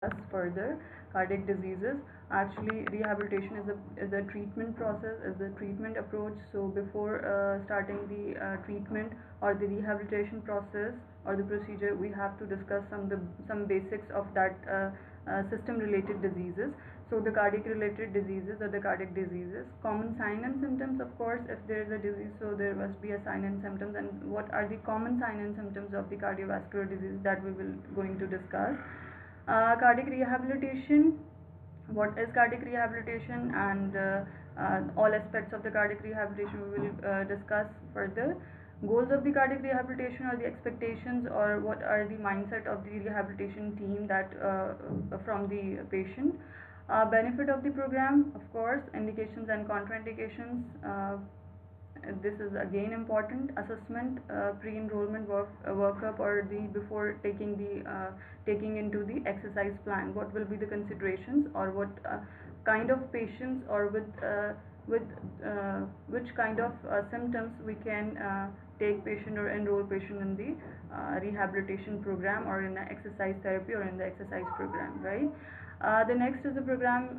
discuss further cardiac diseases. Actually, rehabilitation is a treatment process, is the treatment approach. So before starting the treatment or the rehabilitation process or the procedure, we have to discuss some basics of that system related diseases. So the cardiac related diseases or the cardiac diseases, common sign and symptoms. Of course, if there is a disease, so there must be a sign and symptoms. And what are the common sign and symptoms of the cardiovascular disease, that we will going to discuss. Cardiac rehabilitation, what is cardiac rehabilitation, and all aspects of the cardiac rehabilitation we will discuss further. Goals of the cardiac rehabilitation, or the expectations, or what are the mindset of the rehabilitation team that from the patient. Benefit of the program, of course, indications and contraindications. This is again important. Assessment, pre-enrollment workup, or the before taking into the exercise plan, what will be the considerations, or what kind of patients, or with which kind of symptoms we can take patient or enroll patient in the rehabilitation program, or in the exercise therapy, or in the exercise program, right? The next is the program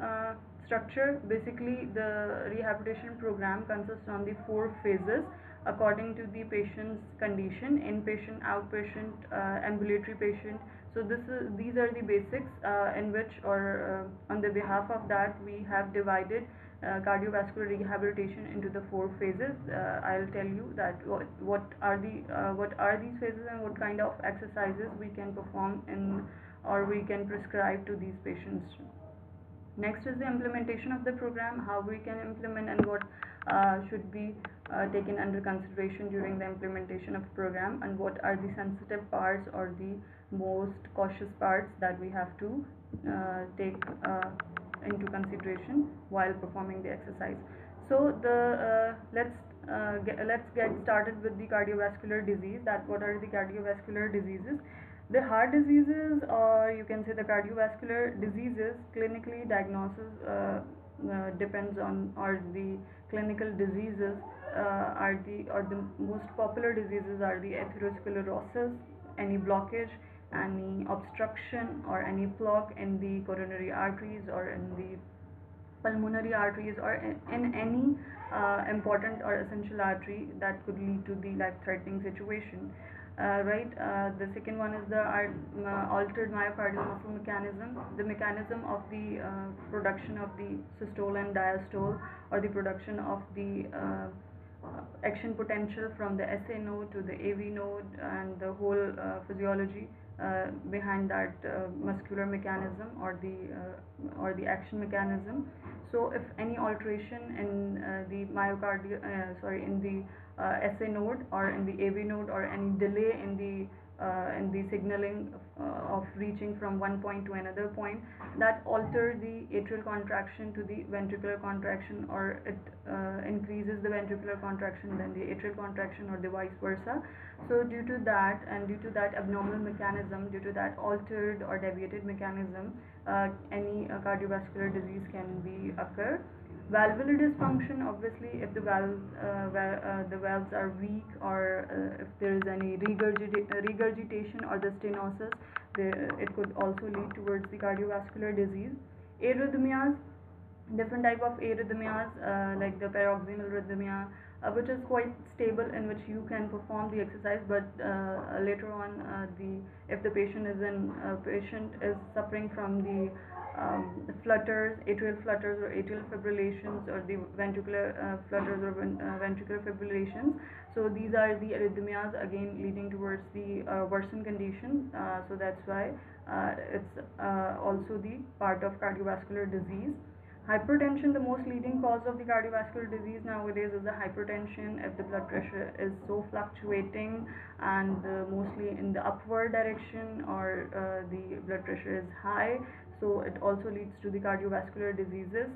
structure. Basically, the rehabilitation program consists on the 4 phases according to the patient's condition: inpatient, outpatient, ambulatory patient. So these are the basics in which, or on the behalf of that, we have divided cardiovascular rehabilitation into the 4 phases. I'll tell you that what are these phases, and what kind of exercises we can perform in, or we can prescribe to these patients. Next is the implementation of the program, how we can implement, and what should be taken under consideration during the implementation of program, and what are the sensitive parts or the most cautious parts that we have to take into consideration while performing the exercise. So let's get started with the cardiovascular disease. That what are the cardiovascular diseases? The heart diseases, or you can say the cardiovascular diseases, clinically diagnosis depends on, or the clinical diseases or the most popular diseases are the atherosclerosis, any blockage, any obstruction, or any block in the coronary arteries, or in the pulmonary arteries, or in any important or essential artery that could lead to the life threatening situation. Right. The second one is the altered myocardial muscle mechanism, the mechanism of the production of the systole and diastole, or the production of the action potential from the SA node to the AV node, and the whole physiology behind that muscular mechanism, or the action mechanism. So if any alteration in the myocardial in the SA node, or in the AV node, or any delay in the signaling of reaching from one point to another point, that alter the atrial contraction to the ventricular contraction, or it increases the ventricular contraction then the atrial contraction, or the vice versa. So due to that, and due to that abnormal mechanism, due to that altered or deviated mechanism, any cardiovascular disease can be occur. Valvular dysfunction, obviously, if the valves are weak, or if there is any regurgitation or the stenosis, it could also lead towards the cardiovascular disease. Arrhythmias, different type of arrhythmias, like the paroxysmal arrhythmia, which is quite stable, in which you can perform the exercise, but later on, the if the patient is suffering from the flutters, atrial flutters, or atrial fibrillations, or the ventricular flutters, or ventricular fibrillations. So these are the arrhythmias, again leading towards the worsened condition. So that's why it's also the part of cardiovascular disease. Hypertension, the most leading cause of the cardiovascular disease nowadays is the hypertension. If the blood pressure is so fluctuating, and mostly in the upward direction, or the blood pressure is high, so it also leads to the cardiovascular diseases.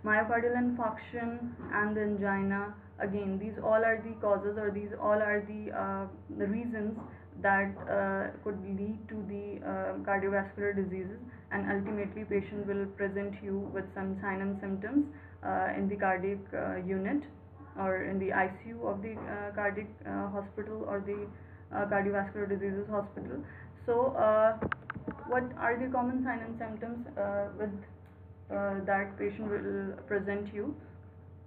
Myocardial infarction and the angina, again these all are the causes, or these all are the reasons that could lead to the cardiovascular diseases, and ultimately patient will present you with some sign and symptoms in the cardiac unit, or in the ICU of the cardiac hospital, or the cardiovascular diseases hospital. So, what are the common signs and symptoms with that patient will present you?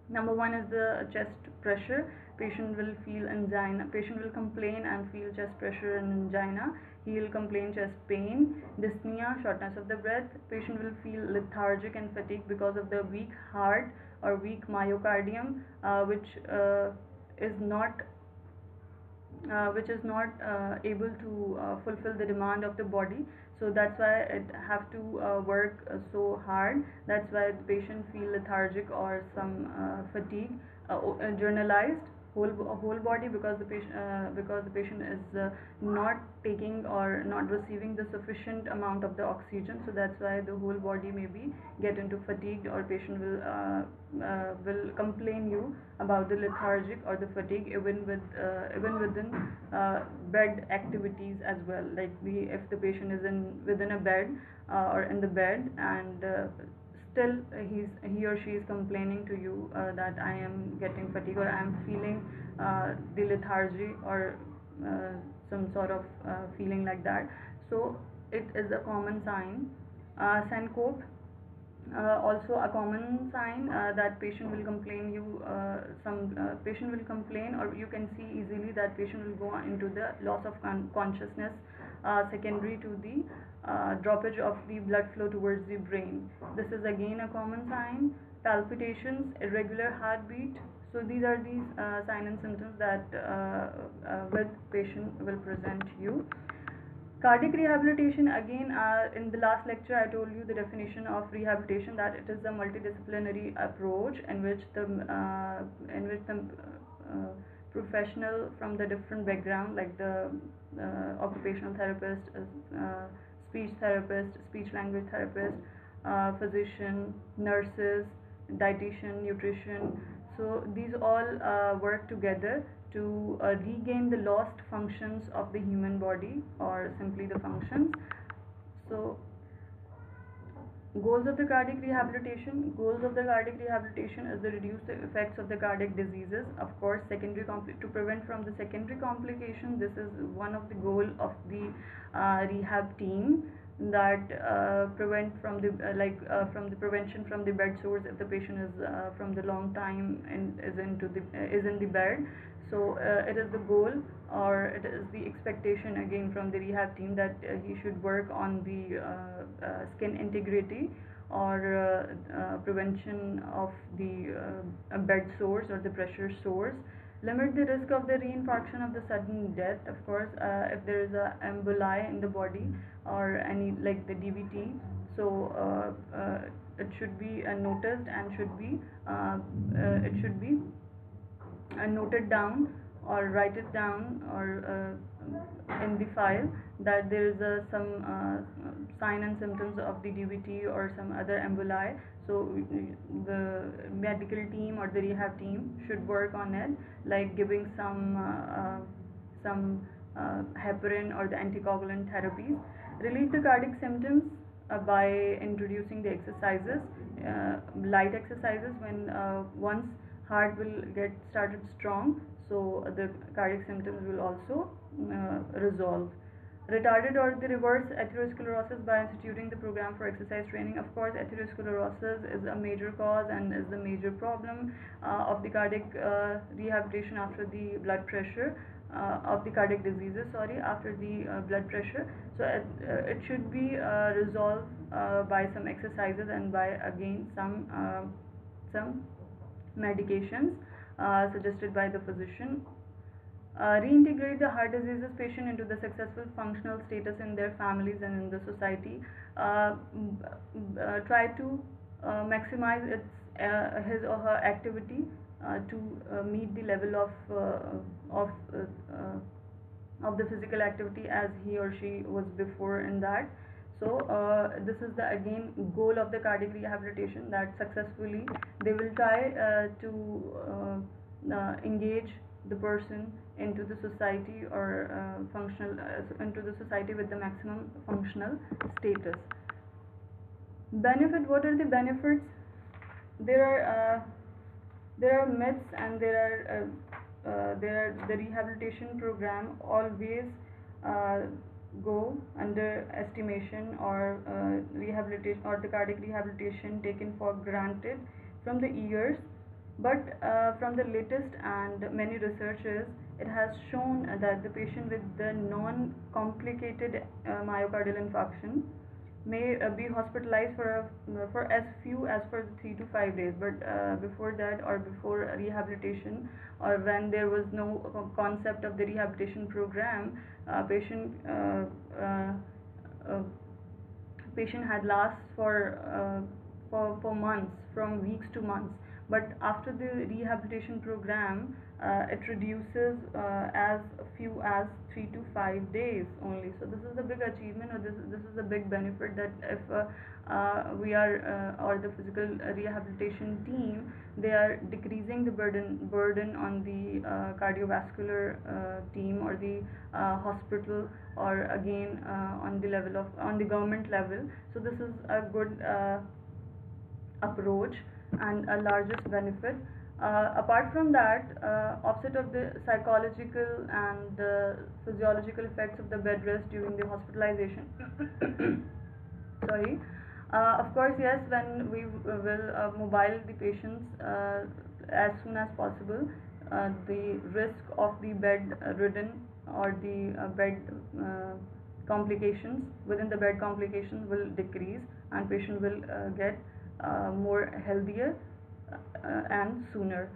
Number one is the chest pressure. Patient will feel angina. Patient will complain and feel chest pressure and angina. He will complain chest pain, dyspnea, shortness of the breath. Patient will feel lethargic and fatigue because of the weak heart or weak myocardium, which is not able to fulfill the demand of the body. So that's why it have to work so hard. That's why the patient feel lethargic or some fatigue, generalized whole body, because the patient is not taking or not receiving the sufficient amount of the oxygen. So that's why the whole body may be get into fatigued, or patient will complain you about the lethargic or the fatigue even within bed activities as well. Like if the patient is in within a bed or in the bed, and still he or she is complaining to you that I am getting fatigue, or I am feeling the lethargy, or some sort of feeling like that. So it is a common sign. Syncope, also a common sign that patient will complain you some patient will complain, or you can see easily that patient will go into the loss of consciousness secondary to the droppage of the blood flow towards the brain. This is again a common sign. Palpitations, irregular heartbeat. So these are these signs and symptoms that with patient will present you. Cardiac rehabilitation, again, in the last lecture I told you the definition of rehabilitation, that it is a multidisciplinary approach in which the professional from the different background, like the occupational therapist, speech therapist, speech language therapist, physician, nurses, dietitian, nutrition. So these all work together to regain the lost functions of the human body, or simply the functions. So goals of the cardiac rehabilitation. Goals of the cardiac rehabilitation is to reduce the effects of the cardiac diseases. Of course, to prevent from the secondary complication. This is one of the goal of the rehab team, that prevent from the from the prevention from the bed sores if the patient is from the long time and is in the bed. So it is the goal, or it is the expectation again from the rehab team, that he should work on the skin integrity, or prevention of the bed sores or the pressure sores. Limit the risk of the reinfarction of the sudden death. Of course, if there is a emboli in the body, or any like the DVT, so it should be noticed, and it should be noted down, or write it down, or in the file, that there is some sign and symptoms of the DVT or some other emboli. So the medical team or the rehab team should work on it, like giving some heparin or the anticoagulant therapies. Relieve the cardiac symptoms by introducing the exercises, light exercises, when once heart will get started strong, so the cardiac symptoms will also resolve. Retarded or the reverse atherosclerosis by instituting the program for exercise training. Of course, atherosclerosis is a major cause and is the major problem of the cardiac rehabilitation after the blood pressure, of the cardiac diseases, sorry, after the blood pressure. So it should be resolved by some exercises, and by again some medications suggested by the physician. Reintegrate the heart diseases patient into the successful functional status in their families and in the society. Try to maximize his or her activity to meet the level of of the physical activity as he or she was before in that. So this is the again goal of the cardiac rehabilitation, that successfully they will try to engage the person into the society, or functional into the society with the maximum functional status. Benefit. What are the benefits? There are myths, and there are the rehabilitation program always go under estimation or rehabilitation, or the cardiac rehabilitation taken for granted from the years, but from the latest and many researches, it has shown that the patient with the non-complicated myocardial infarction may be hospitalized for as few as for 3 to 5 days. But before that, or before rehabilitation, or when there was no concept of the rehabilitation program, uh, uh, patient had last for months, from weeks to months. But after the rehabilitation program, it reduces as few as 3 to 5 days only. So this is a big achievement, or this is a big benefit, that if we are or the physical rehabilitation team, they are decreasing the burden on the cardiovascular team, or the hospital, or again on the level of, on the government level. So this is a good approach and a largest benefit. Apart from that, offset of the psychological and physiological effects of the bed rest during the hospitalization. Sorry. Of course, yes, when we will mobile the patients as soon as possible, the risk of the bed ridden, or the bed complications, within the bed complications will decrease, and patient will get more healthier and sooner.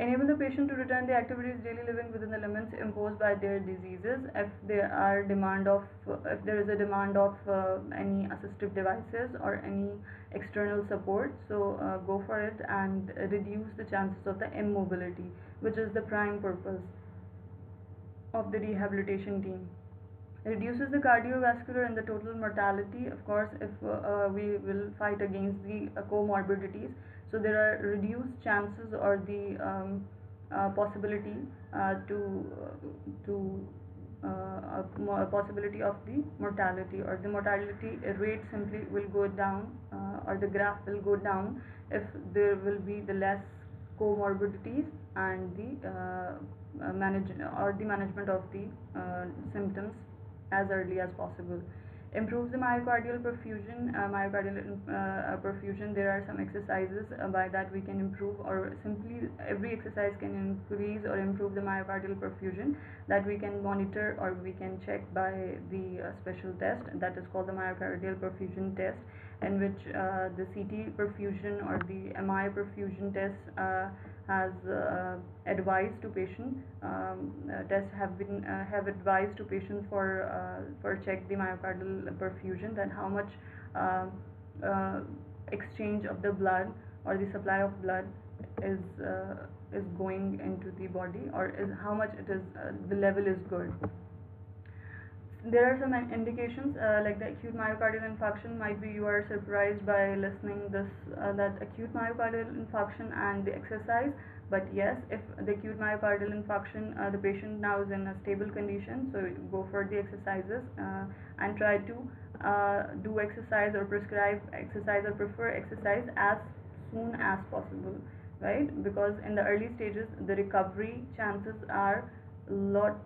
Enable the patient to return the activities daily living within the limits imposed by their diseases. If there is a demand of any assistive devices or any external support, so go for it, and reduce the chances of the immobility, which is the prime purpose of the rehabilitation team. Reduces the cardiovascular and the total mortality, of course, if we will fight against the comorbidities. So there are reduced chances, or the possibility to a possibility of the mortality, or the mortality rate simply will go down, or the graph will go down, if there will be the less comorbidities, and the management of the symptoms as early as possible. Improves the myocardial perfusion. Perfusion. There are some exercises by that we can improve, or simply every exercise can increase or improve the myocardial perfusion, that we can monitor, or we can check by the special test that is called the myocardial perfusion test, in which the CT perfusion or the MI perfusion test has advised to patient. Tests have advised to patient for check the myocardial perfusion, that how much uh, uh, exchange of the blood, or the supply of blood is going into the body, or is how much it is, the level is good. There are some indications, like the acute myocardial infarction. Might be you are surprised by listening this, that acute myocardial infarction and the exercise. But yes, if the acute myocardial infarction, the patient now is in a stable condition, so go for the exercises, and try to do exercise, or prescribe exercise, or prefer exercise as soon as possible, right? Because in the early stages, the recovery chances are lot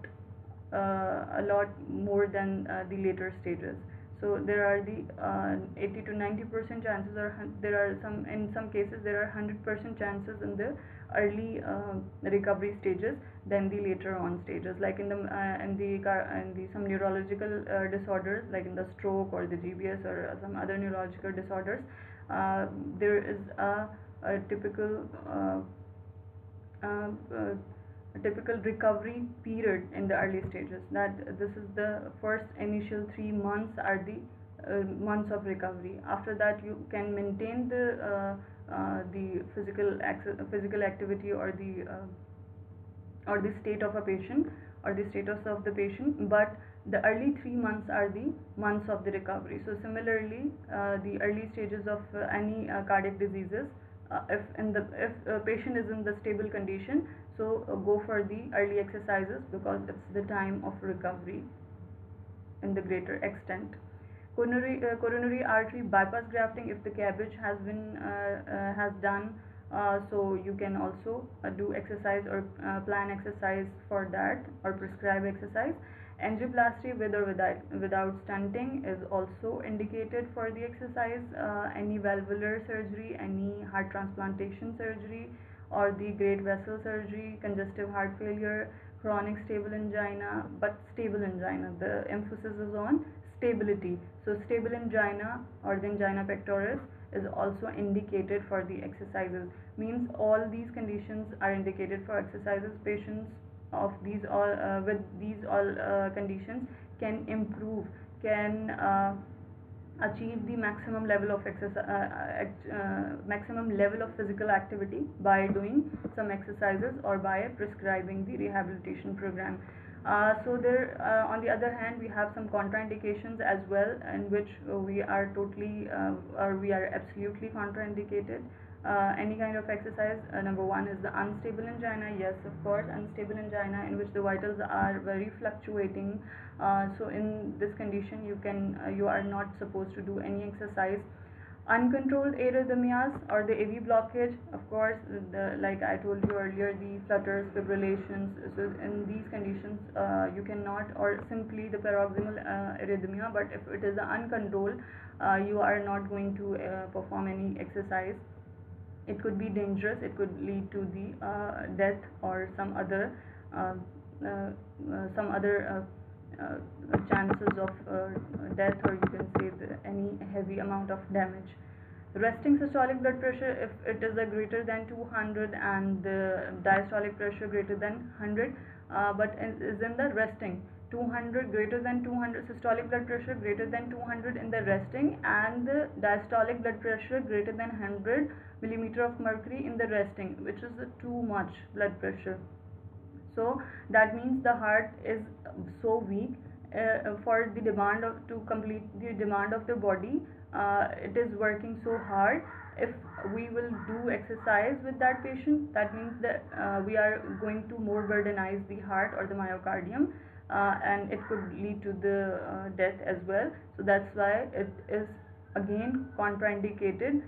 a lot more than the later stages. So there are the 80 to 90% chances, or there are some, in some cases there are 100% chances in the early recovery stages than the later on stages, like in the some neurological disorders, like in the stroke or the GBS or some other neurological disorders. There is a typical uh, uh, a typical recovery period in the early stages, that this is the first initial 3 months are the months of recovery. After that, you can maintain the physical activity, or the state of a patient, or the status of the patient, but the early 3 months are the months of the recovery. So similarly, the early stages of any cardiac diseases, if a patient is in the stable condition, so go for the early exercises, because it's the time of recovery in the greater extent. Coronary artery bypass grafting, if the cabbage has done, so you can also do exercise, or plan exercise for that, or prescribe exercise. Angioplasty with or without stenting is also indicated for the exercise. Any valvular surgery, any heart transplantation surgery, or the great vessel surgery, congestive heart failure, chronic stable angina, but stable angina. The emphasis is on stability. So stable angina or the angina pectoris is also indicated for the exercises. Means all these conditions are indicated for exercises. Patients of these all with these all conditions can improve, can achieve the maximum level of maximum level of physical activity by doing some exercises or by prescribing the rehabilitation program. So there, on the other hand, we have some contraindications as well, in which we are totally or we are absolutely contraindicated any kind of exercise. Number one is the unstable angina. Yes, of course, unstable angina in which the vitals are very fluctuating. So in this condition, you are not supposed to do any exercise. Uncontrolled arrhythmias or the AV blockage, of course, like I told you earlier, the flutters, fibrillations. So in these conditions, you cannot, or simply the paroxysmal arrhythmia. But if it is uncontrolled, you are not going to perform any exercise. It could be dangerous. It could lead to the death or uh, some other chances of death, or you can say any heavy amount of damage. Resting systolic blood pressure, if it is a greater than 200 and the diastolic pressure greater than 100, but is in the resting. 200 greater than 200 systolic blood pressure greater than 200 in the resting, and the diastolic blood pressure greater than 100 millimeter of mercury in the resting, which is too much blood pressure. So that means the heart is so weak for the demand of to complete the demand of the body. It is working so hard. If we will do exercise with that patient, that means that we are going to more burdenize the heart or the myocardium, and it could lead to the death as well. So that's why it is again contraindicated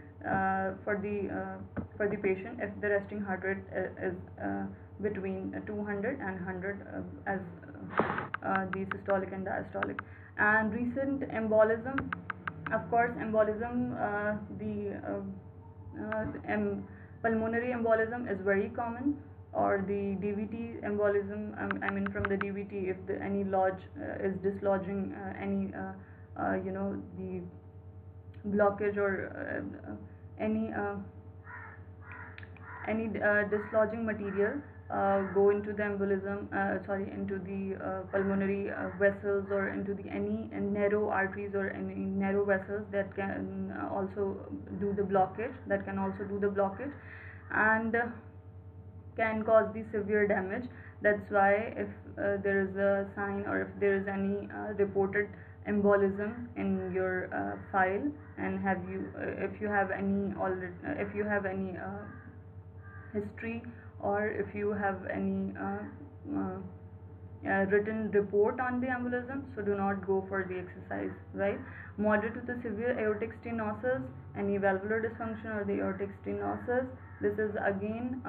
for the patient if the resting heart rate is between 200 and 100 as the systolic and diastolic. And recent embolism, of course, embolism, pulmonary embolism is very common, or the DVT embolism. I mean, from the DVT, if any lodge is dislodging the blockage or any dislodging material go into the embolism, into the pulmonary vessels, or into the any narrow arteries or any narrow vessels that can also do the blockage, and can cause the severe damage. That's why if there is a sign, or if there is any reported embolism in your file, and if you have any history, or if you have any written report on the embolism, so do not go for the exercise, right? Moderate to the severe aortic stenosis, any valvular dysfunction or the aortic stenosis, this is again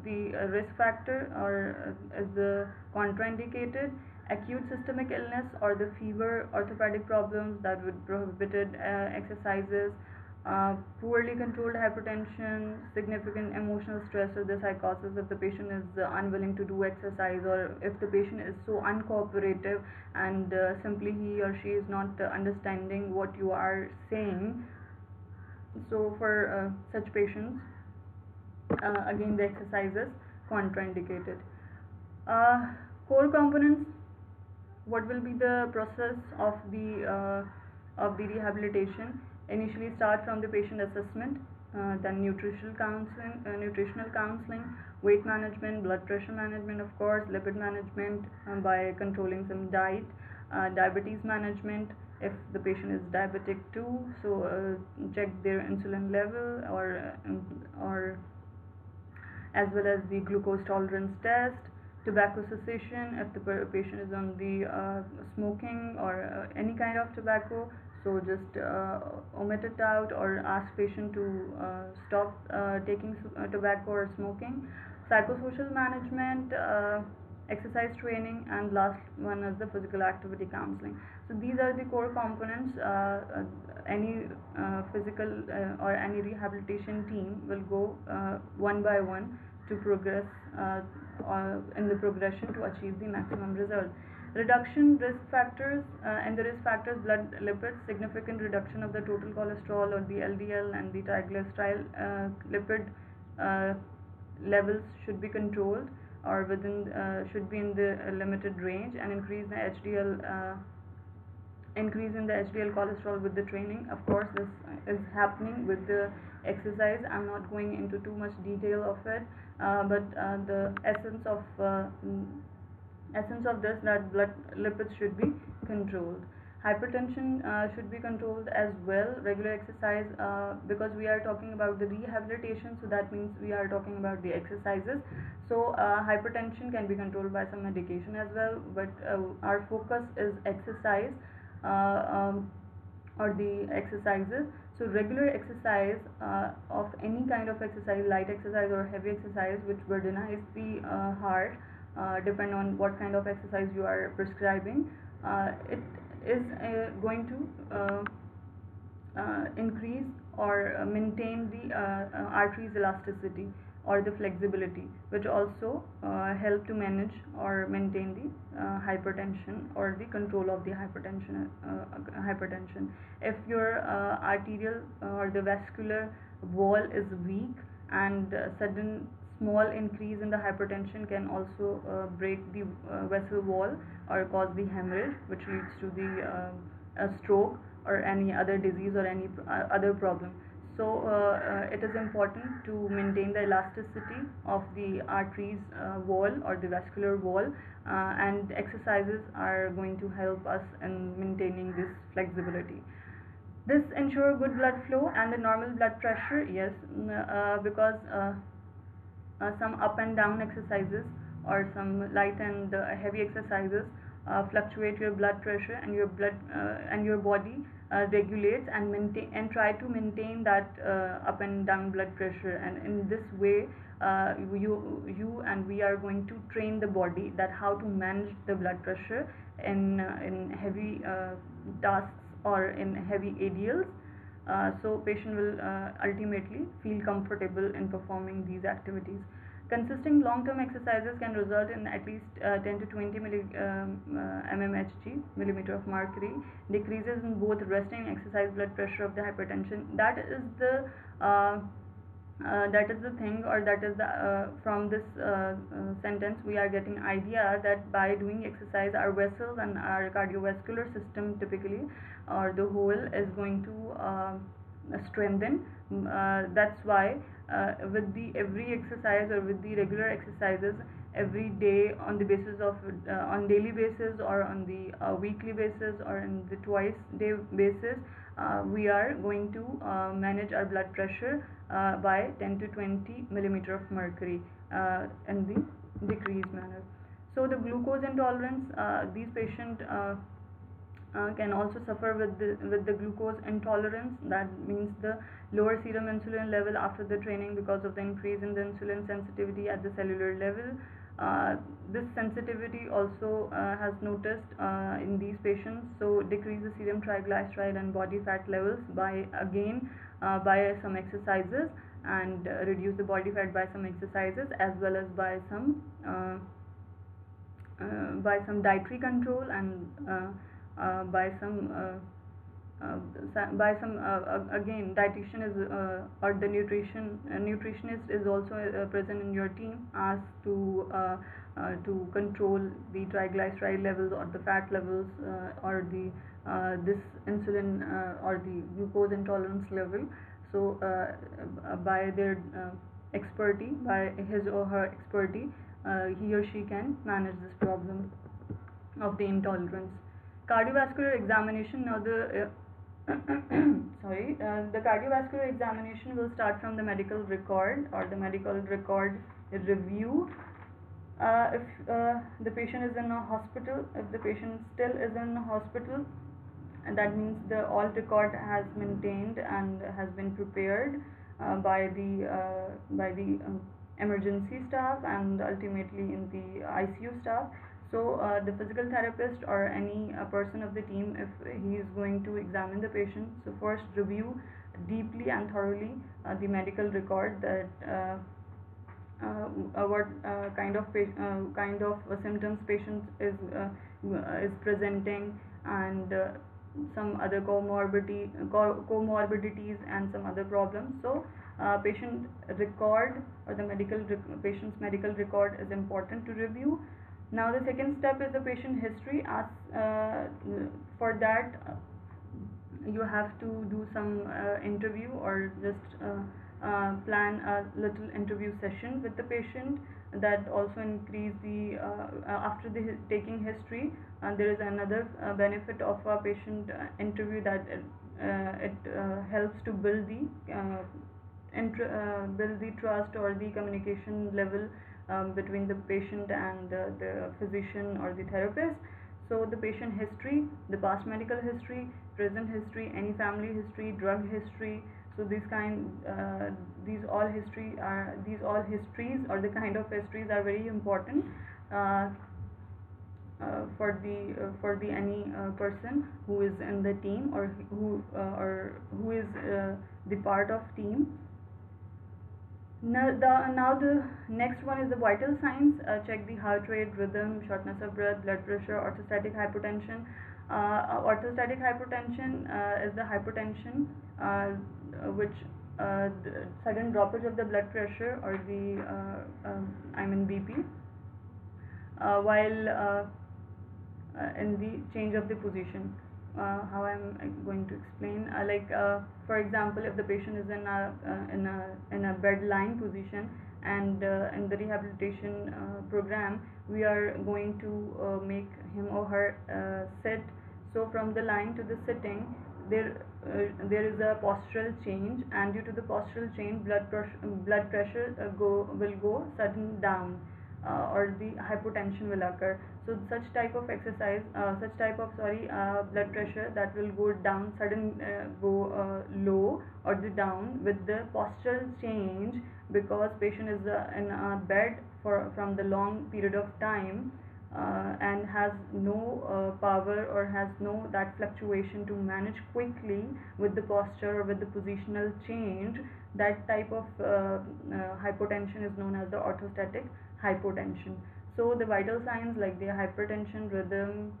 the risk factor, or is the contraindicated. Acute systemic illness or the fever, orthopedic problems, that would prohibited exercises. Poorly controlled hypertension, significant emotional stress or the psychosis, if the patient is unwilling to do exercise, or if the patient is so uncooperative and simply he or she is not understanding what you are saying. So for such patients, again the exercises contraindicated. Core components. What will be the process of the rehabilitation? Initially start from the patient assessment, then nutritional counseling, weight management, blood pressure management, of course, lipid management by controlling some diet, diabetes management if the patient is diabetic too, so check their insulin level, or as well as the glucose tolerance test. Tobacco cessation, if the patient is on the smoking or any kind of tobacco, so just omit it out, or ask patient to stop taking tobacco or smoking. Psychosocial management, exercise training, and last one is the physical activity counseling. So these are the core components. Any physical or any rehabilitation team will go one by one to progress in the progression to achieve the maximum result. Reduction risk factors, and the risk factors: blood lipids, significant reduction of the total cholesterol or the LDL, and the triglyceride lipid levels should be controlled or within should be in the limited range, and increase in the HDL cholesterol with the training. Of course, this is happening with the exercise. I'm not going into too much detail of it, but the essence of this, that blood lipids should be controlled. Hypertension should be controlled as well. Regular exercise, because we are talking about the rehabilitation, so that means we are talking about the exercises. So hypertension can be controlled by some medication as well, but our focus is exercise, or the exercises. So regular exercise of any kind of exercise, light exercise or heavy exercise, which burdenize the heart, depend on what kind of exercise you are prescribing, it is going to increase or maintain the arteries elasticity or the flexibility, which also help to manage or maintain the hypertension or the control of the hypertension. If your arterial or the vascular wall is weak, and sudden small increase in the hypertension can also break the vessel wall or cause the hemorrhage, which leads to the stroke or any other disease or any other problem. So it is important to maintain the elasticity of the arteries wall or the vascular wall, and exercises are going to help us in maintaining this flexibility. This ensure good blood flow and the normal blood pressure. Yes, because some up and down exercises or some light and heavy exercises fluctuate your blood pressure, and your body regulates and try to maintain that up and down blood pressure. And in this way, you and we are going to train the body that how to manage the blood pressure in heavy tasks or in heavy ADLs. So patient will ultimately feel comfortable in performing these activities. Consistent long-term exercises can result in at least 10 to 20 mmHg, millimeter of mercury, decreases in both resting and exercise blood pressure of the hypertension. That is the thing, or that is the from this sentence we are getting idea that by doing exercise, our vessels and our cardiovascular system typically, or the whole, is going to strengthen. That's why with the every exercise or with the regular exercises every day, on the basis of on daily basis or on the weekly basis or in the twice day basis, we are going to manage our blood pressure by 10 to 20 millimeter of mercury in the decreased manner. So the glucose intolerance, these patients can also suffer with the glucose intolerance. That means the lower serum insulin level after the training because of the increase in the insulin sensitivity at the cellular level. This sensitivity also has noticed in these patients. So decrease the serum triglyceride and body fat levels by some exercises, and reduce the body fat by some exercises, as well as by some dietary control, and by some again, dietitian is or the nutritionist is also present in your team, asked to control the triglyceride levels or the fat levels or the this insulin or the glucose intolerance level. So by their expertise, by his or her expertise, he or she can manage this problem of the intolerance. Cardiovascular examination. Now the the cardiovascular examination will start from the medical record or the medical record review. If the patient is in a hospital, if the patient still is in a hospital, and that means the all record has maintained and has been prepared by the emergency staff and ultimately in the ICU staff. So the physical therapist or any person of the team, if he is going to examine the patient, so first review deeply and thoroughly the medical record, that what kind of symptoms patient is presenting, and some other comorbidities and some other problems. So patient record or the patient's medical record is important to review. Now the second step is the patient history. For that, you have to do some interview, or just plan a little interview session with the patient. That also increase the after the taking history, there is another benefit of a patient interview, that it helps to build the trust or the communication level between the patient and the physician or the therapist. So the patient history, the past medical history, present history, any family history, drug history. So these all histories, or the kind of histories, are very important uh, for the any person who is in the team, or who is the part of team. Now the next one is the vital signs. Check the heart rate, rhythm, shortness of breath, blood pressure, orthostatic hypotension. Orthostatic hypotension is the hypertension which the sudden droppage of the blood pressure, or the BP, while in the change of the position. How I'm going to explain, for example, if the patient is in a bed lying position, and in the rehabilitation program we are going to make him or her sit. So from the lying to the sitting, there is a postural change, and due to the postural change, blood pressure will go sudden down, or the hypotension will occur. So such type of exercise, such type of blood pressure that will go down, go low or the down with the postural change, because patient is in a bed from the long period of time, and has no power, or has no that fluctuation to manage quickly with the posture or with the positional change. That type of hypotension is known as the orthostatic hypotension. So the vital signs like the hypertension, rhythm,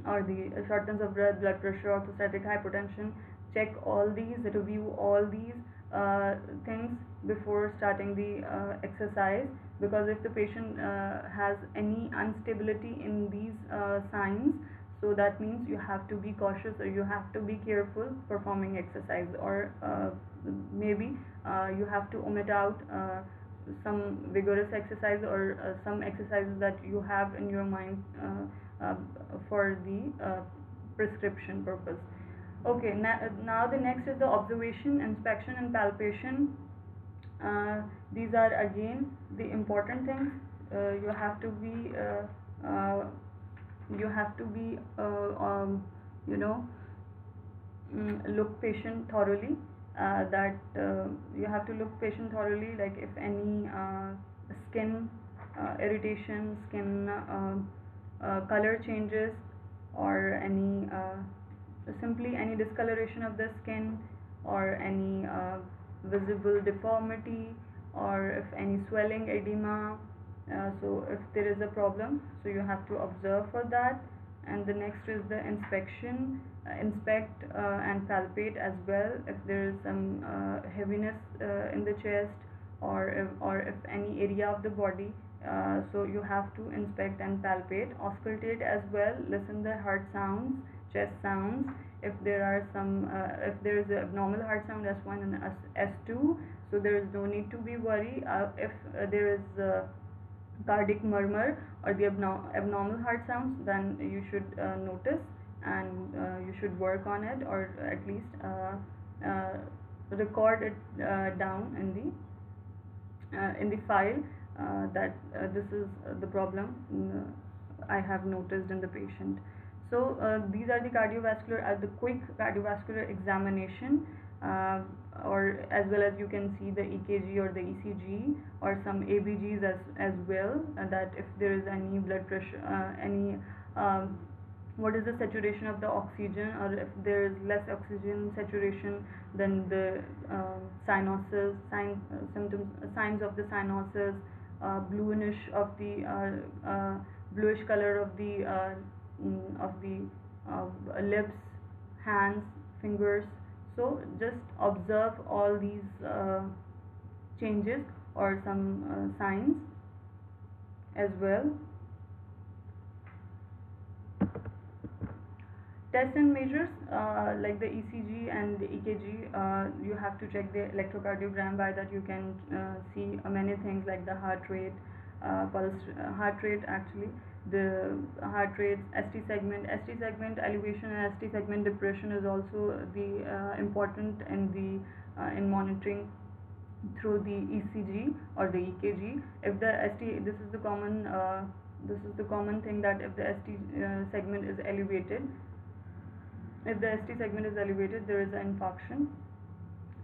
or the shortness of breath, blood pressure, orthostatic hypotension, check all these, review all these things before starting the exercise, because if the patient has any instability in these signs, so that means you have to be cautious, or you have to be careful performing exercise, or maybe you have to omit out some vigorous exercise, or some exercises that you have in your mind for the prescription purpose. Okay, now the next is the observation, inspection, and palpation. These are again the important things. You have to be you know look patient thoroughly. That You have to look patient thoroughly, like if any skin irritation, skin color changes, or any simply any discoloration of the skin, or any visible deformity, or if any swelling, edema. So if there is a problem, so you have to observe for that. And the next is the inspection. Inspect and palpate as well if there is some heaviness in the chest, or if any area of the body. So you have to inspect and palpate. Auscultate as well, listen the heart sounds, chest sounds. If there are some if there is a abnormal heart sound, S1 and S2, so there is no need to be worried. If there is cardiac murmur, or the abnormal heart sounds, then you should notice, and you should work on it, or at least record it down in the file, that this is the problem I have noticed in the patient. So these are the quick cardiovascular examination. uh, or as well as you can see the EKG or the ECG or some ABGs as well, that if there is any blood pressure, any what is the saturation of the oxygen, or if there is less oxygen saturation, then the symptoms, signs of the cyanosis, bluish of the bluish color of the lips, hands, fingers. So just observe all these changes or some signs as well. Tests and measures, like the ECG and the EKG, you have to check the electrocardiogram. By that you can see many things like the heart rate, pulse, heart rate actually, the heart rates, ST segment elevation and ST segment depression is also the important in monitoring through the ECG or the EKG. If the ST, this is the common thing, that if the ST segment is elevated, if the ST segment is elevated, there is an infarction,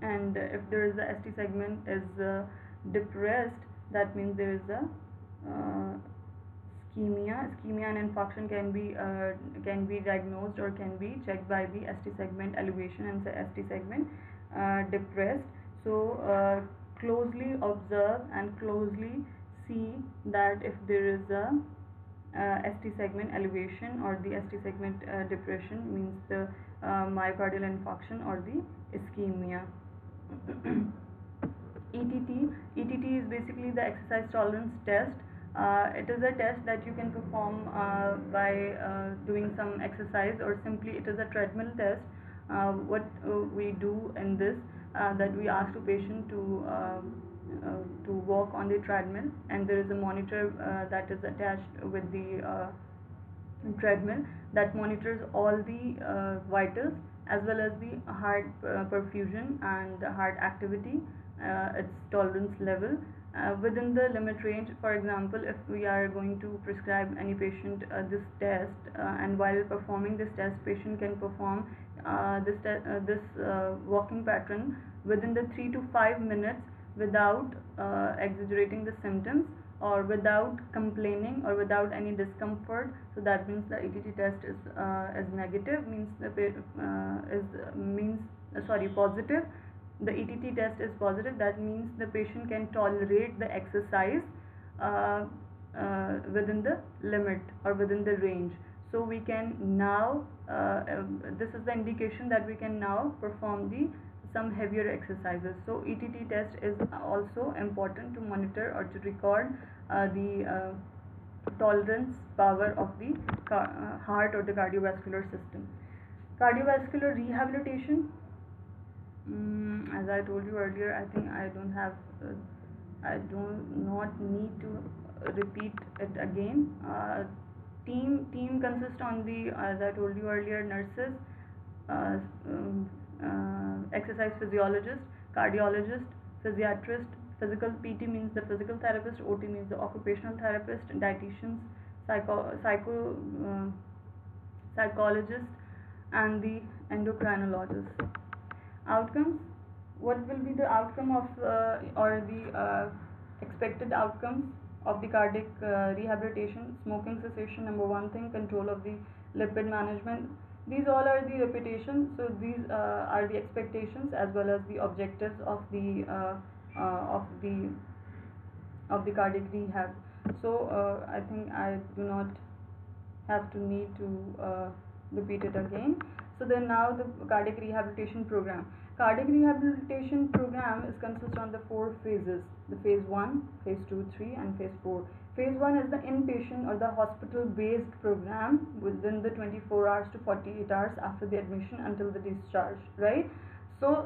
and if there is the ST segment is depressed, that means there is a ischemia. Ischemia and infarction can be diagnosed or can be checked by the ST segment elevation and the ST segment depressed. So closely observe and closely see that if there is a ST segment elevation or the ST segment depression, means the myocardial infarction or the ischemia. ETT is basically the exercise tolerance test. It is a test that you can perform by doing some exercise, or simply it is a treadmill test. What we do in this, that we ask the patient to walk on the treadmill, and there is a monitor that is attached with the treadmill, that monitors all the vitals as well as the heart perfusion and heart activity, its tolerance level within the limit range. For example, if we are going to prescribe any patient this test, and while performing this test, patient can perform this walking pattern within the 3 to 5 minutes without exaggerating the symptoms, or without complaining, or without any discomfort. So that means the ETT test is negative, means the positive. The ETT test is positive, that means the patient can tolerate the exercise within the limit or within the range. So we can now this is the indication that we can now perform some heavier exercises. So ETT test is also important to monitor or to record the tolerance power of the heart or the cardiovascular system. Cardiovascular rehabilitation, as I told you earlier, I think I do not need to repeat it again. Team consists on the, as I told you earlier, nurses, exercise physiologist, cardiologist, physiatrist, physical PT means the physical therapist, OT means the occupational therapist, dietitians, psychologist, and the endocrinologist. Outcomes. What will be the outcome of or the expected outcomes of the cardiac rehabilitation? Smoking cessation, number one thing, control of the lipid management. These all are the repetitions. So these are the expectations as well as the objectives of the cardiac rehab. So I think I do not have to need to repeat it again. So then now the cardiac rehabilitation program. Cardiac rehabilitation program is consists on the 4 phases: the phase 1, phase 2, 3, and phase 4. Phase 1 is the inpatient or the hospital-based program within the 24 hours to 48 hours after the admission until the discharge, right? So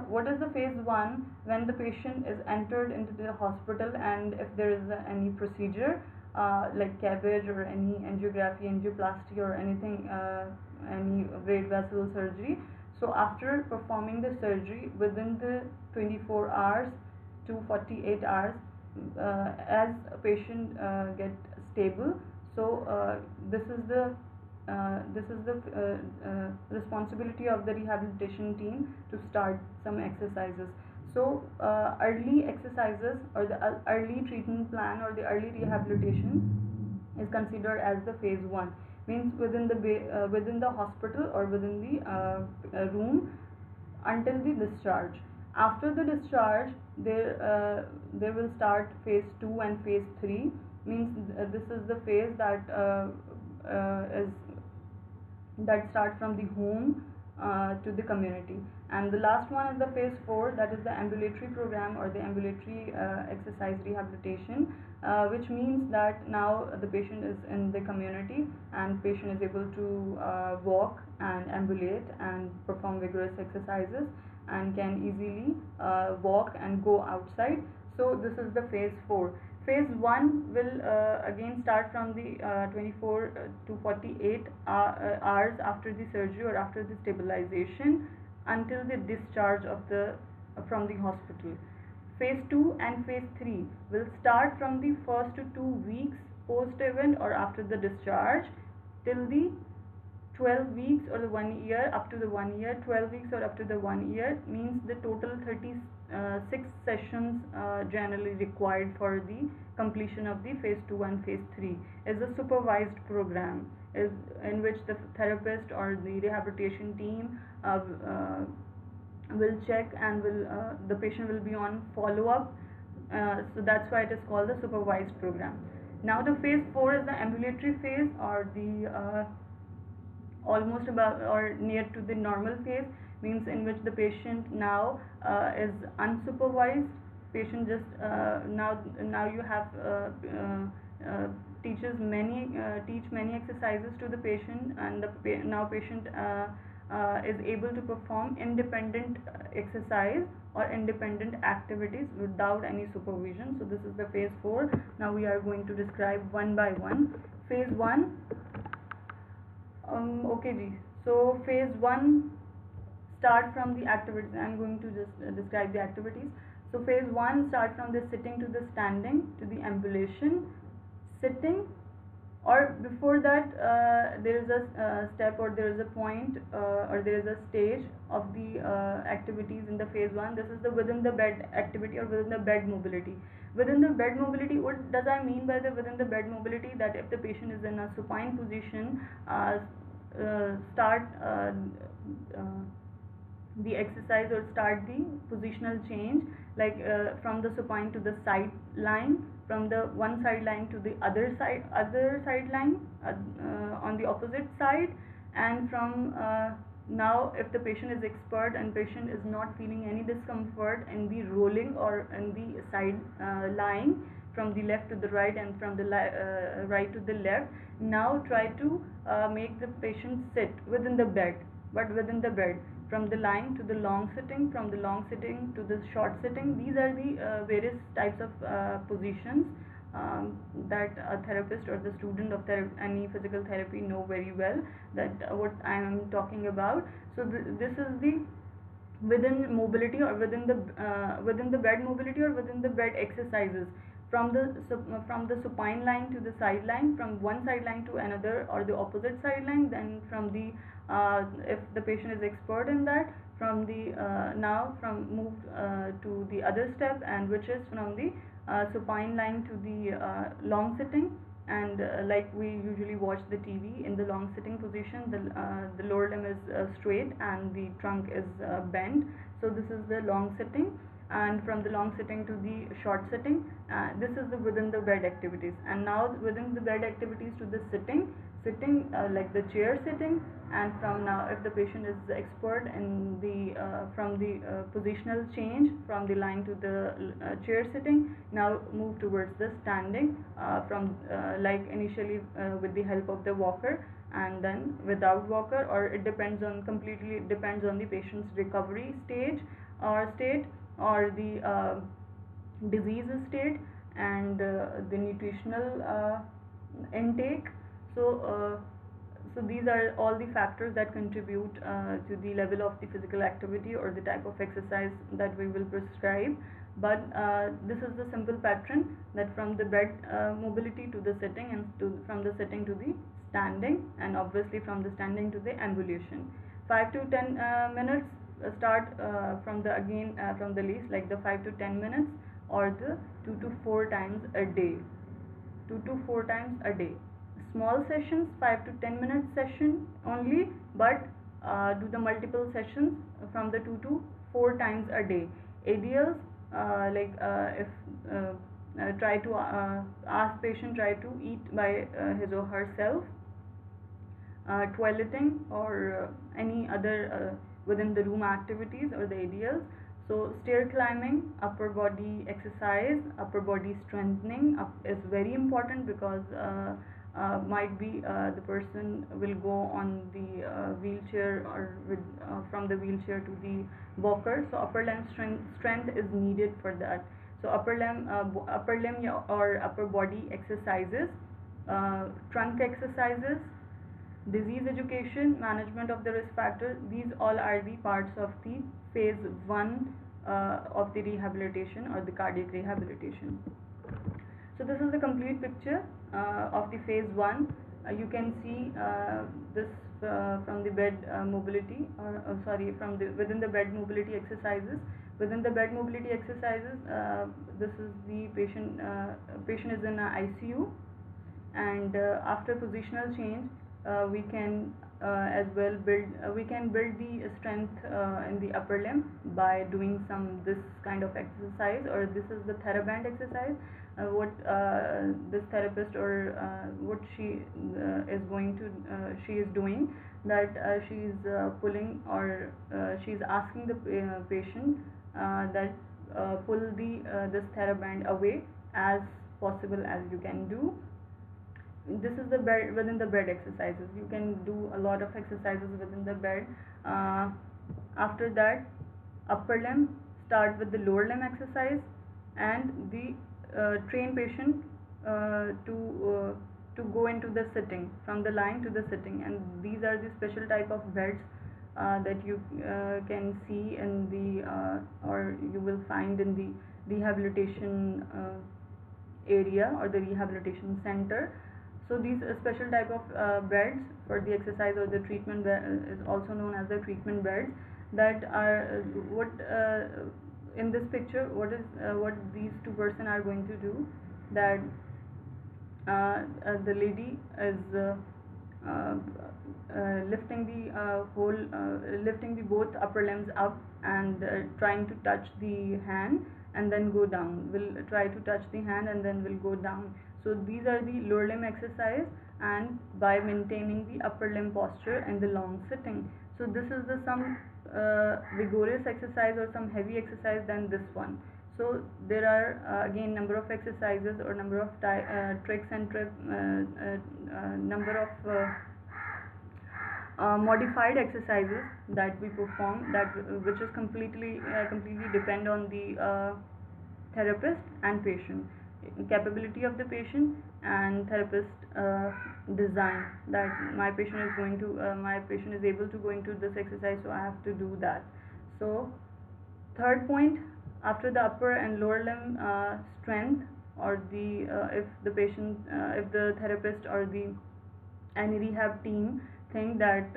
what is the phase 1? When the patient is entered into the hospital, and if there is any procedure like CABG or any angiography, angioplasty, or anything, any great vessel surgery. So after performing the surgery within the 24 hours to 48 hours, as a patient get stable, so this is the this is the responsibility of the rehabilitation team to start some exercises. So early exercises or the early treatment plan or the early rehabilitation is considered as the phase 1, means within the hospital or within the room until the discharge. After the discharge, they will start phase 2 and phase 3, means this is the phase is that start from the home to the community. And the last one is the phase 4, that is the ambulatory program or the ambulatory exercise rehabilitation, which means that now the patient is in the community and patient is able to walk and ambulate and perform vigorous exercises and can easily walk and go outside. So this is the phase 4. Phase 1 will again start from the 24 to 48 hours after the surgery or after the stabilization until the discharge of the from the hospital. Phase 2 and phase 3 will start from the first to 2 weeks post event or after the discharge till the 12 weeks or the 1 year, up to the 1 year. 12 weeks or up to the 1 year means the total 36 sessions generally required for the completion of the phase 2 and phase 3 is a supervised program, is in which the therapist or the rehabilitation team will check and will the patient will be on follow up. So that's why it is called the supervised program. Now the phase 4 is the ambulatory phase or the almost about or near to the normal phase, means in which the patient now is unsupervised. Patient just now you have teach many exercises to the patient, and now patient is able to perform independent exercise or independent activities without any supervision. So this is the phase 4. Now we are going to describe one by one. Phase 1. Okay ji. So phase 1 start from the activities. I am going to just describe the activities. So phase 1 start from the sitting to the standing to the ambulation. Sitting, or before that there is a step or there is a point or there is a stage of the activities in the phase 1. This is the within the bed activity or within the bed mobility. Within the bed mobility, what does I mean by the within the bed mobility? That if the patient is in a supine position, start the exercise or start the positional change, like from the supine to the side line, from the one side line to the other side line on the opposite side, and from now if the patient is expert and patient is not feeling any discomfort in the rolling or in the side lying from the left to the right and from the right to the left, now try to make the patient sit within the bed, but within the bed, from the lying to the long sitting, from the long sitting to the short sitting. These are the various types of positions that a therapist or the student of any physical therapy know very well, that what I am talking about. So this is the within mobility or within the bed mobility or within the bed exercises, from the supine line to the side line, from one side line to another or the opposite side line, then from the if the patient is expert in that, from the now from move to the other step, and which is from the supine line to the long sitting. And like we usually watch the TV, in the long sitting position, the lower limb is straight and the trunk is bent. So this is the long sitting. And from the long sitting to the short sitting, this is the within the bed activities. And now within the bed activities to the sitting like the chair sitting. And from now, if the patient is expert in the from the positional change from the lying to the chair sitting, now move towards the standing, from like initially with the help of the walker, and then without walker, or it depends on completely depends on the patient's recovery stage or state, or the disease state, and the nutritional intake. So So these are all the factors that contribute to the level of the physical activity or the type of exercise that we will prescribe. But this is the simple pattern, that from the bed mobility to the sitting, and from the sitting to the standing, and obviously from the standing to the ambulation. 5 to 10 minutes start from the from the least, like the 5 to 10 minutes, or the 2 to 4 times a day. 2 to 4 times a day. Small sessions, 5 to 10 minute session only, but do the multiple sessions from the 2 to 4 times a day. ADLs, if try to ask patient try to eat by his or herself, toileting, or any other within the room activities, or the ADLs. So stair climbing, upper body exercise, upper body strengthening is very important, because might be the person will go on the wheelchair, or from the wheelchair to the walker. So upper limb strength is needed for that. So upper limb or upper body exercises, trunk exercises, disease education, management of the risk factor. These all are the parts of the phase 1 of the rehabilitation, or the cardiac rehabilitation. So this is the complete picture of the phase 1. You can see this from the bed mobility, or from the within the bed mobility exercises. Within the bed mobility exercises, this is the patient. Patient is in a ICU, and after positional change, we can as well build the strength in the upper limb by doing this kind of exercise, or this is the TheraBand exercise. What this therapist, or what she is doing, that she is pulling, or she is asking the patient that pull this TheraBand away as possible as you can do. This is the bed, within the bed exercises. You can do a lot of exercises within the bed. After that, upper limb, start with the lower limb exercise, and the train patient to go into the sitting, from the lying to the sitting. And these are the special type of beds that you can see in the or you will find in the rehabilitation area, or the rehabilitation center. So these special type of beds for the exercise, or the treatment bed, is also known as the treatment beds, that are in this picture, what these two person are going to do, that the lady is lifting the both upper limbs up, and trying to touch the hand and then go down. Will try to touch the hand and then will go down. So these are the lower limb exercise, and by maintaining the upper limb posture and the long sitting. So this is the some vigorous exercise, or some heavy exercise than this one. So there are again number of exercises, or number of tricks and number of modified exercises that we perform, that which is completely depend on the therapist and patient, capability of the patient, and therapist design, that my patient is able to go into this exercise, so I have to do that. So third point, after the upper and lower limb strength, or the if the therapist or the any rehab team think that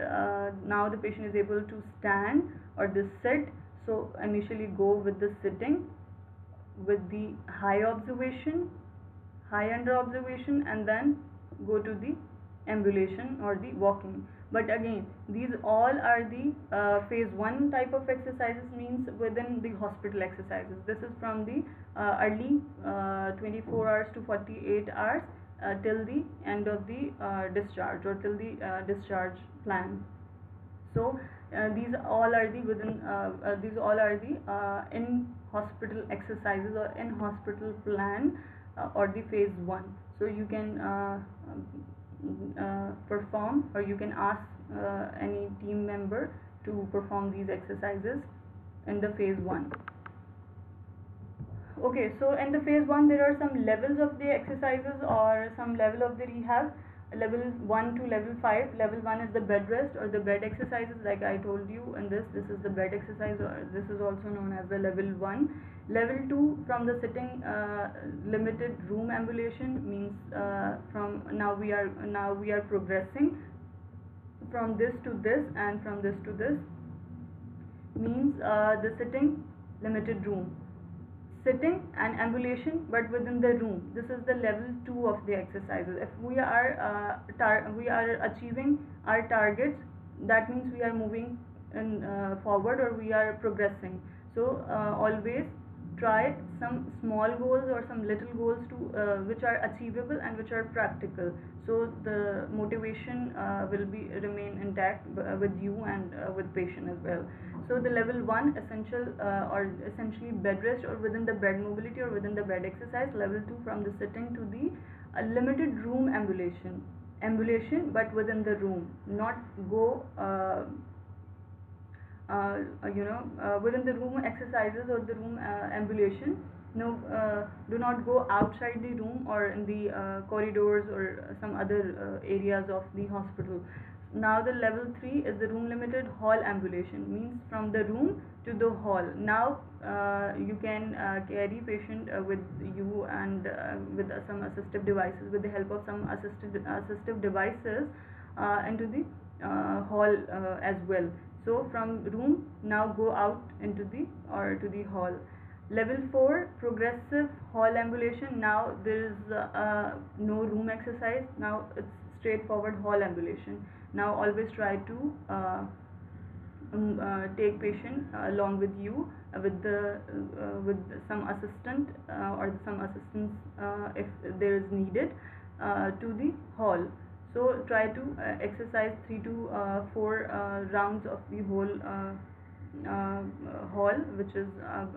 now the patient is able to stand or the sit, so initially go with the sitting, with the high under observation, and then go to the ambulation or the walking. But again, these all are the phase 1 type of exercises, means within the hospital exercises. This is from the early 24 hours to 48 hours till the end of the discharge, or till the discharge plan. So these all are the in hospital exercises, or in hospital plan, or the phase 1. So you can perform, or you can ask any team member to perform these exercises in the phase 1. Okay, so in the phase 1 there are some levels of the exercises, or some level of the rehab. level 1 to level 5. Level 1 is the bed rest or the bed exercises, like I told you. And this is the bed exercise, or this is also known as the level 1. Level 2, from the sitting limited room ambulation, means from now we are progressing from this to this and from this to this, means the sitting limited room, sitting and ambulation but within the room. This is the level 2 of the exercises. If we are achieving our targets, that means we are moving in forward, or we are progressing. So always try some small goals or some little goals to which are achievable and which are practical, so the motivation will be remain intact with you and with patient as well. So the level 1 essential or essentially bed rest or within the bed mobility or within the bed exercise. Level 2, from the sitting to the limited room ambulation but within the room, not go within the room exercises or the room ambulation. No, do not go outside the room or in the corridors or some other areas of the hospital. Now the level 3 is the room limited hall ambulation, means from the room to the hall. Now you can carry patient with you and with some assistive devices, with the help of some assistive devices into the hall as well. So from room, now go out into the or to the hall. Level 4, progressive hall ambulation. Now there is no room exercise, now it's straightforward hall ambulation. Now always try to take patient along with you with some assistant or some assistance if there is needed to the hall. So try to exercise 3 to 4 rounds of the whole hall, which is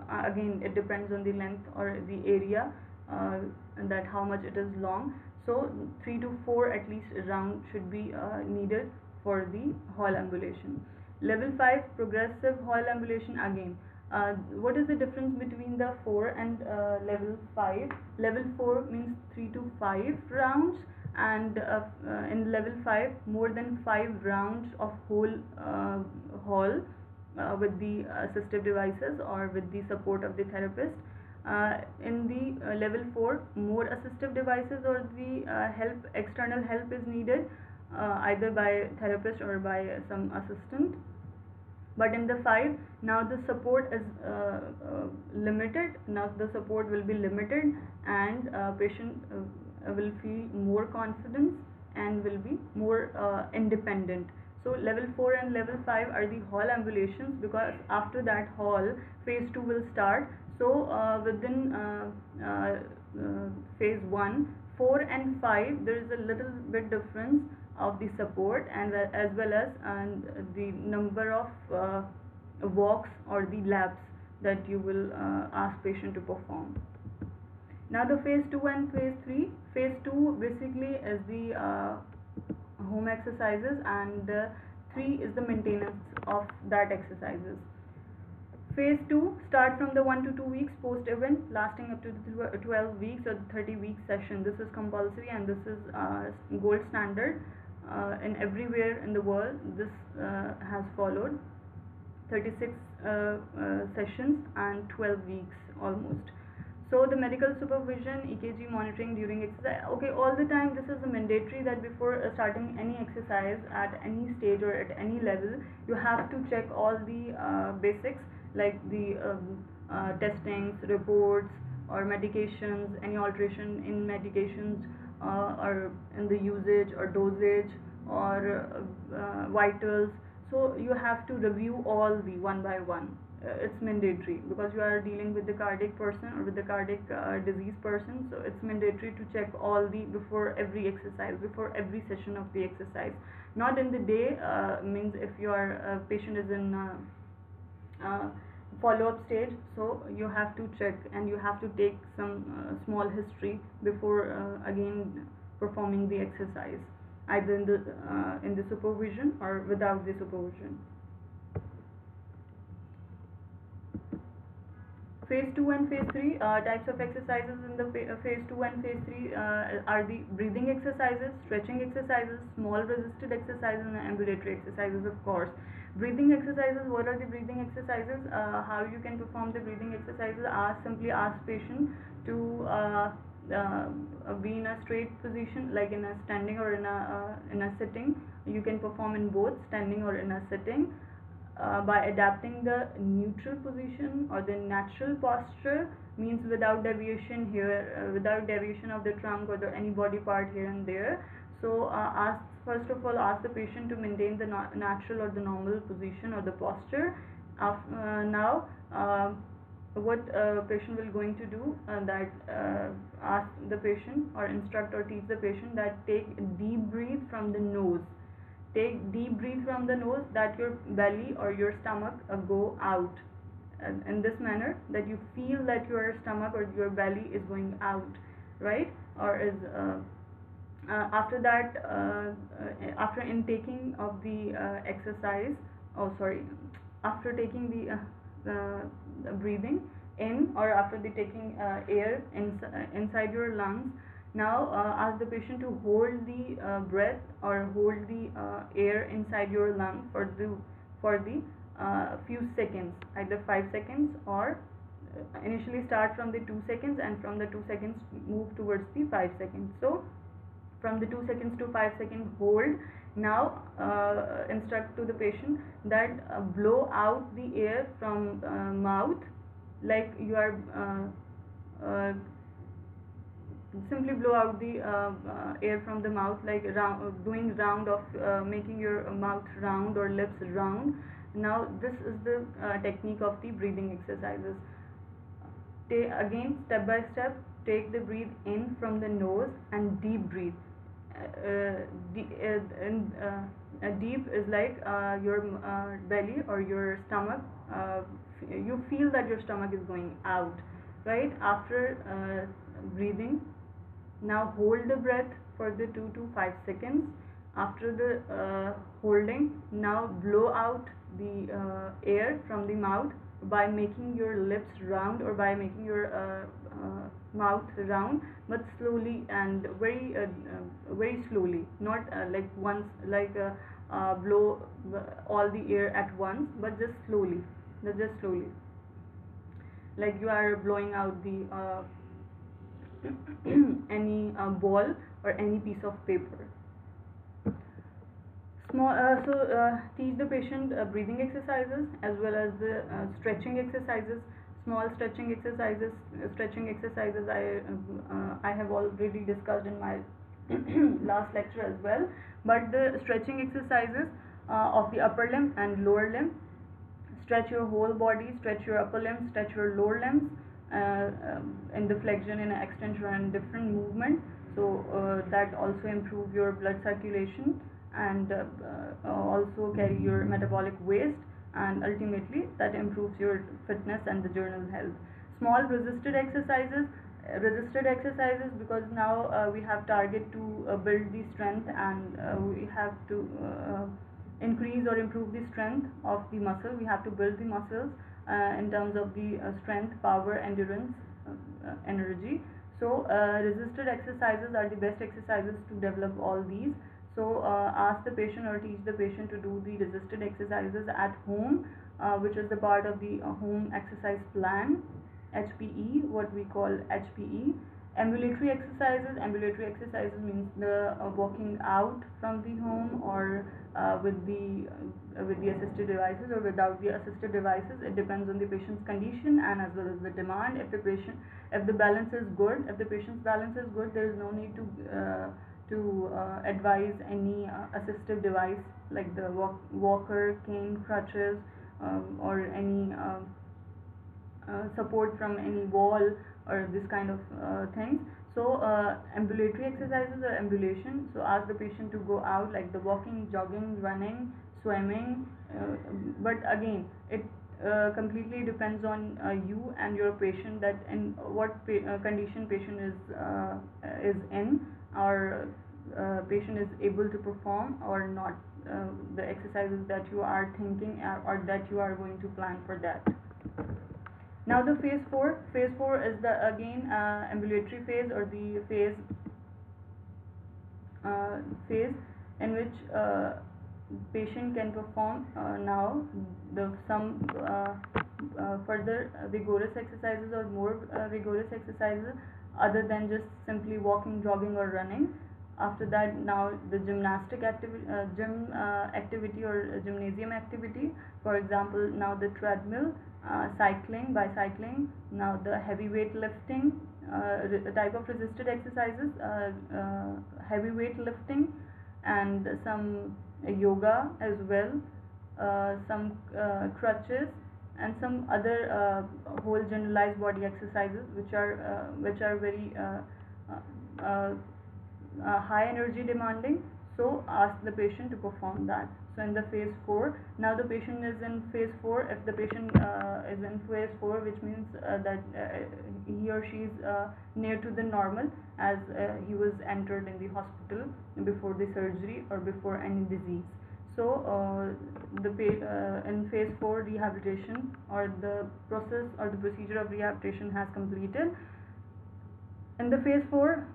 again it depends on the length or the area and that how much it is long. So 3 to 4 at least round should be needed for the hall ambulation. Level 5, progressive hall ambulation. Again, what is the difference between the 4 and level 5? Level 4 means 3 to 5 rounds, and in level 5 more than 5 rounds of whole hall with the assistive devices or with the support of the therapist. In the level 4, more assistive devices or the external help is needed either by therapist or by some assistant. But in the 5, now the support is limited. Now the support will be limited, and patient will feel more confidence and will be more independent. So level 4 and level 5 are the hall ambulations, because after that hall phase 2 will start. So within phase 1, 4 and 5 there is a little bit difference of the support, and as well as the number of walks or the laps that you will ask patient to perform. Now the phase 2 and phase 3. Phase 2 basically is the home exercises, and 3 is the maintenance of that exercises. Phase 2 start from the 1 to 2 weeks post event, lasting up to the 12 weeks or 30 week session. This is compulsory and this is gold standard in everywhere in the world. This has followed 36 sessions and 12 weeks almost. So the medical supervision, EKG monitoring during exercise. Okay, all the time this is mandatory that before starting any exercise at any stage or at any level, you have to check all the basics, like the testings, reports, or medications, any alteration in medications or in the usage or dosage or vitals. So you have to review all the one by one. It's mandatory because you are dealing with the cardiac person or with the cardiac disease person, so it's mandatory to check all the before every exercise, before every session of the exercise. Not in the day, means if your patient is in follow-up stage, so you have to check and you have to take some small history before again performing the exercise, either in the supervision or without the supervision. Phase 2 and phase 3 types of exercises in the phase 2 and phase 3 are the breathing exercises, stretching exercises, small resisted exercises, and ambulatory exercises, of course. Breathing exercises, what are the breathing exercises? How you can perform the breathing exercises? Simply ask patient to be in a straight position, like in a standing or in a sitting. You can perform in both standing or in a sitting. By adapting the neutral position or the natural posture, means without deviation here, without deviation of the trunk or any body part here and there. So first of all, ask the patient to maintain the natural or the normal position or the posture. Now what patient will going to do, that ask the patient or instruct or teach the patient that take deep breath from the nose. Take deep breath from the nose, that your belly or your stomach go out in this manner, that you feel that your stomach or your belly is going out, right? Or is after that, after intaking of the exercise, oh sorry, after taking the breathing in, or after the taking air inside your lungs, now ask the patient to hold the breath or hold the air inside your lung for the few seconds, either 5 seconds, or initially start from the 2 seconds, and from the 2 seconds move towards the 5 seconds. So from the 2 seconds to 5 seconds hold. Now instruct to the patient that blow out the air from mouth, like you are simply blow out the air from the mouth, like doing round of making your mouth round or lips round. Now this is the technique of the breathing exercises. Again, step by step, take the breathe in from the nose and deep breathe. Deep is like your belly or your stomach, you feel that your stomach is going out, right? After breathing, now hold the breath for the 2 to 5 seconds. After the holding, now blow out the air from the mouth by making your lips round, or by making your mouth round, but slowly and very slowly, not like once, like blow all the air at once, but just slowly, like you are blowing out the any ball or any piece of paper. Teach the patient breathing exercises as well as the stretching exercises. Small stretching exercises. I have already discussed in my last lecture as well. But the stretching exercises of the upper limb and lower limb. Stretch your whole body. Stretch your upper limbs. Stretch your lower limbs. In the flexion, in extension, and different movement. So that also improve your blood circulation, and also carry your metabolic waste, and ultimately that improves your fitness and the general health. Small resisted exercises. Because now we have target to build the strength, and we have to increase or improve the strength of the muscle. We have to build the muscles in terms of the strength, power, endurance, energy. So resisted exercises are the best exercises to develop all these. So ask the patient or teach the patient to do the resisted exercises at home, which is the part of the home exercise plan, HPE, what we call HPE. Ambulatory exercises means the walking out from the home, or with the assisted devices, or without the assisted devices. It depends on the patient's condition and as well as the demand. If the balance is good, if the patient's balance is good, there is no need to advise any assistive device, like the walker, cane, crutches, or any support from any wall, or this kind of things. So ambulatory exercises or ambulation. So ask the patient to go out, like the walking, jogging, running, swimming. But again, it completely depends on you and your patient, that in what condition patient is in, or patient is able to perform or not, the exercises that you are thinking, or that you are going to plan for that. Now the phase 4 is the again ambulatory phase, or the phase in which patient can perform now the some further vigorous exercises, or more vigorous exercises, other than just simply walking, jogging, or running. After that, now the gymnastic activity, or gymnasium activity. For example, now the treadmill, cycling, bicycling, now the heavy weight lifting, type of resisted exercises, heavy weight lifting, and some yoga as well, some crutches, and some other whole generalized body exercises, which are very high energy demanding. So ask the patient to perform that. So in the phase 4, now the patient is in phase 4. If the patient is in phase 4, which means that he or she is near to the normal, as he was entered in the hospital before the surgery or before any disease. So in phase 4, rehabilitation, or the process or the procedure of rehabilitation, has completed. In the phase 4,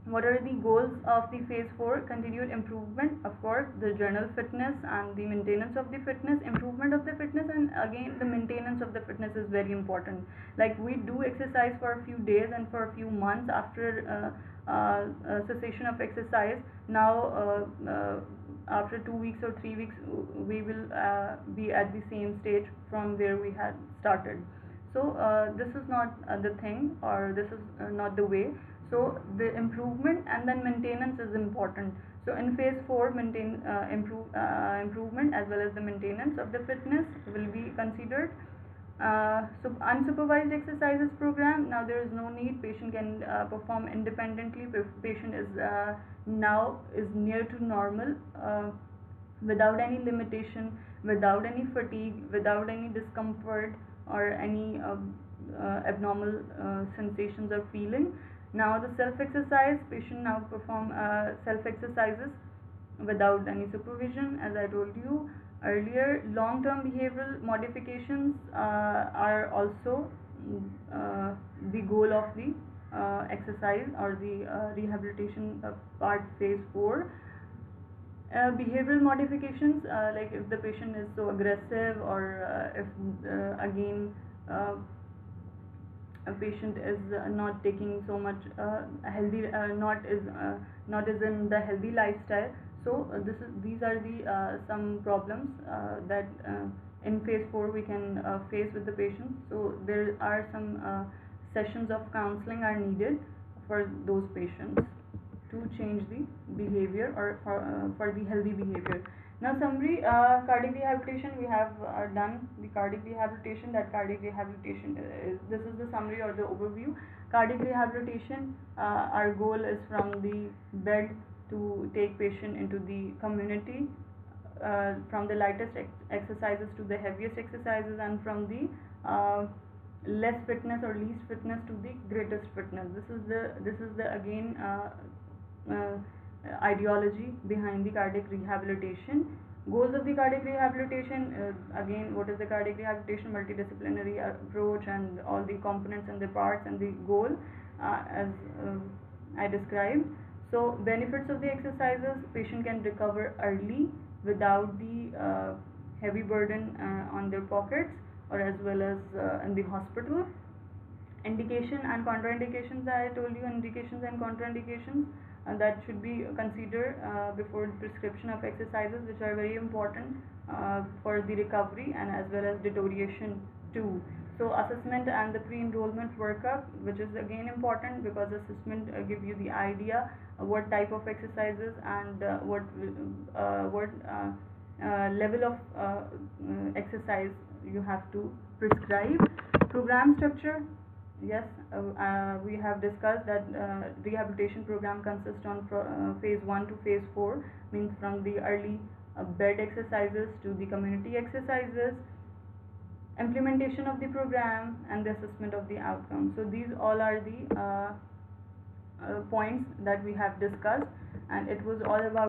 what are the goals of the phase 4? Continued improvement, of course, the general fitness and the maintenance of the fitness, improvement of the fitness, and again the maintenance of the fitness is very important. Like, we do exercise for a few days and for a few months after cessation of exercise. Now after 2 weeks or 3 weeks, we will be at the same stage from where we had started. So this is not the thing, or this is not the way. So the improvement and then maintenance is important. So in phase 4, improvement as well as the maintenance of the fitness will be considered. So unsupervised exercises program, now there is no need, patient can perform independently. Patient is now is near to normal, without any limitation, without any fatigue, without any discomfort, or any abnormal sensations or feeling. Now the self exercise, patient now perform self exercises without any supervision. As I told you earlier, long term behavioral modifications are also the goal of the exercise, or the rehabilitation part, phase 4. Behavioral modifications, like if the patient is so aggressive, or if again a patient is not taking so much healthy, not is in the healthy lifestyle. So these are the some problems that in phase 4 we can face with the patient. So there are some sessions of counseling are needed for those patients to change the behavior, or for the healthy behavior. Now summary, cardiac rehabilitation, we have done the cardiac rehabilitation. That cardiac rehabilitation is, this is the summary or the overview. Cardiac rehabilitation, our goal is from the bed to take patient into the community, from the lightest exercises to the heaviest exercises, and from the less fitness or least fitness to the greatest fitness. This is the again ideology behind the cardiac rehabilitation. Goals of the cardiac rehabilitation, again, what is the cardiac rehabilitation? Multidisciplinary approach, and all the components and the parts and the goal, as I described. So benefits of the exercises: patient can recover early without the heavy burden on their pockets, or as well as in the hospital. Indication and contraindications, I told you, indications and contraindications, that should be considered before the prescription of exercises, which are very important for the recovery and as well as deterioration too. So assessment and the pre-enrollment workup, which is again important, because assessment give you the idea what type of exercises and what level of exercise you have to prescribe. Program structure, yes, we have discussed that rehabilitation program consists on phase 1 to phase 4, means from the early bed exercises to the community exercises, implementation of the program, and the assessment of the outcome. So these all are the points that we have discussed, and it was all about